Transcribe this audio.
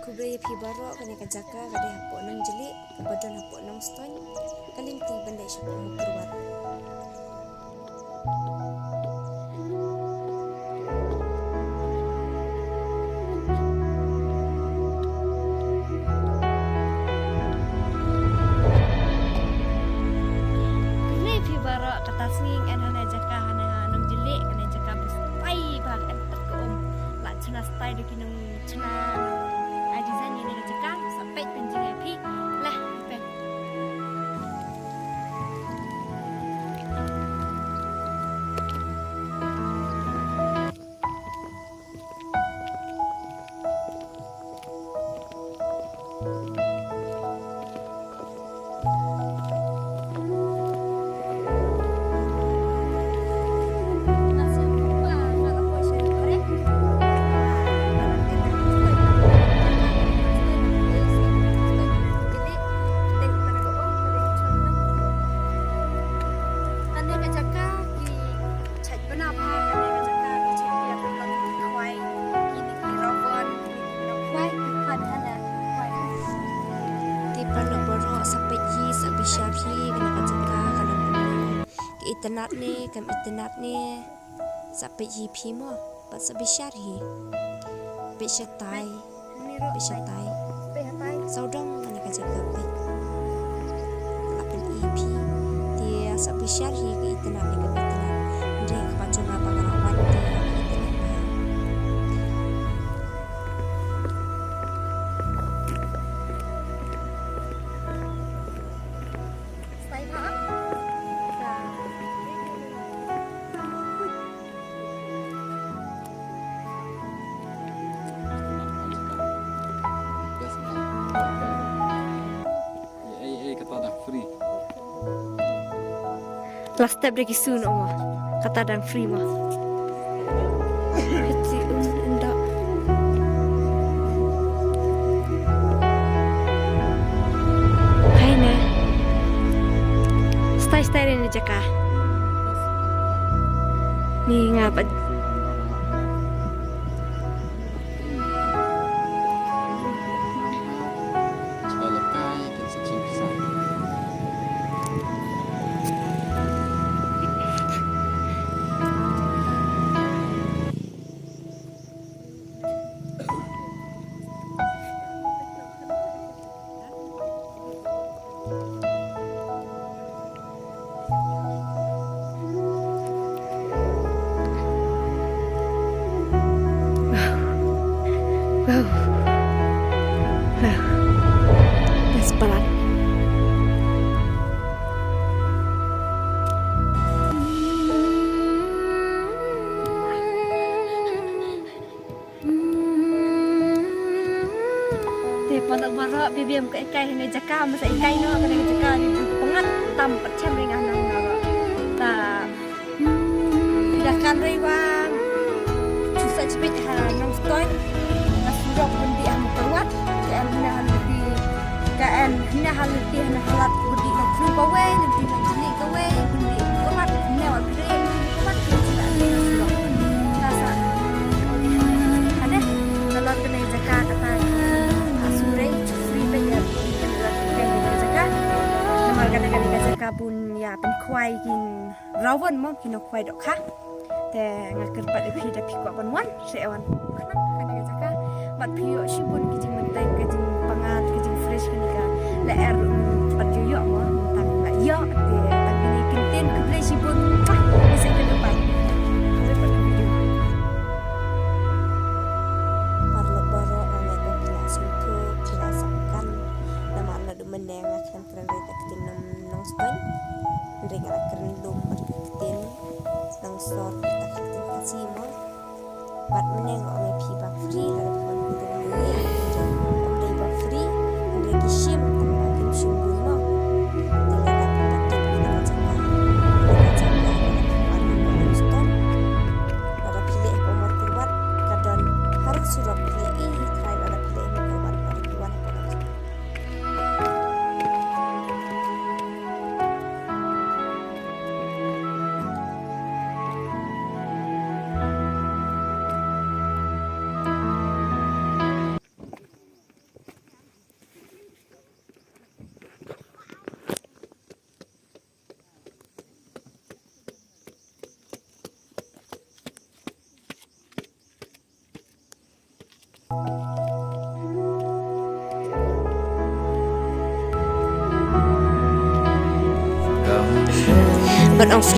Kubraya pi barok kani kajaka kadai hapok nang jelik kebadan hapok nang ston kalin ti bandai syapok mukerwat. Kubraya pi barok kata sing en hana jaka hana nang jelik kani jaka bestai bang en tak lak cina stai deki nang cina design yang nak cakap sampai penjing happy lah pen. Internet ni sampai GP mo pas sebisar hi bisyatai saudong mana kaja kape lapan EP dia sebisar hi ke internet ni ke internet dia kepacung apa ngarawan dia Last step lagi soon oma kata dan free mah. Kecil endak. Hai ne. Stay ni jaka. Ni ngapa? Desperat. Pondok barak bibiam ke ikai hanya jaka masa ikai no kena jaka di pengat tam percem dengan nang nara. Ta tidakkan rewang susah cepet nang stoi nasudok bendi am kuat kan hina halati hina halat budi nak flu kawe nanti nak jeli kawe bendi kuat hina wal kre kuat tidak ada nasudok rasa ada kalau kena jaka kata kadang-kadang kabun yaเป็นควายกินเราวันมองกินควายดอกค่ะแต่งาเกิดปัดพี่ได้พี่กว่าวันเสียวันkadang-kadang jaka matพี่ชิบุนกิจมันแต่งกิจpangatกิจfresh kan ka la er pat yo mo tang la yo te tang ini kintin ke play shibun bisa ke depan parlo-baro ana ko kelas itu kelasakan nama ana meneng akan keren detektin nang ston ring ala keren dum detektin nang sort detektin kasih mo bat meneng ome pi ba free la pon kudu ni ome ba free ome kishim tanpa kishim mo dilakukan detektin dengan jangka nang ston pada pilih umur kuat kadang harus sudah pilih try ada pilih kuat pada kuat But ang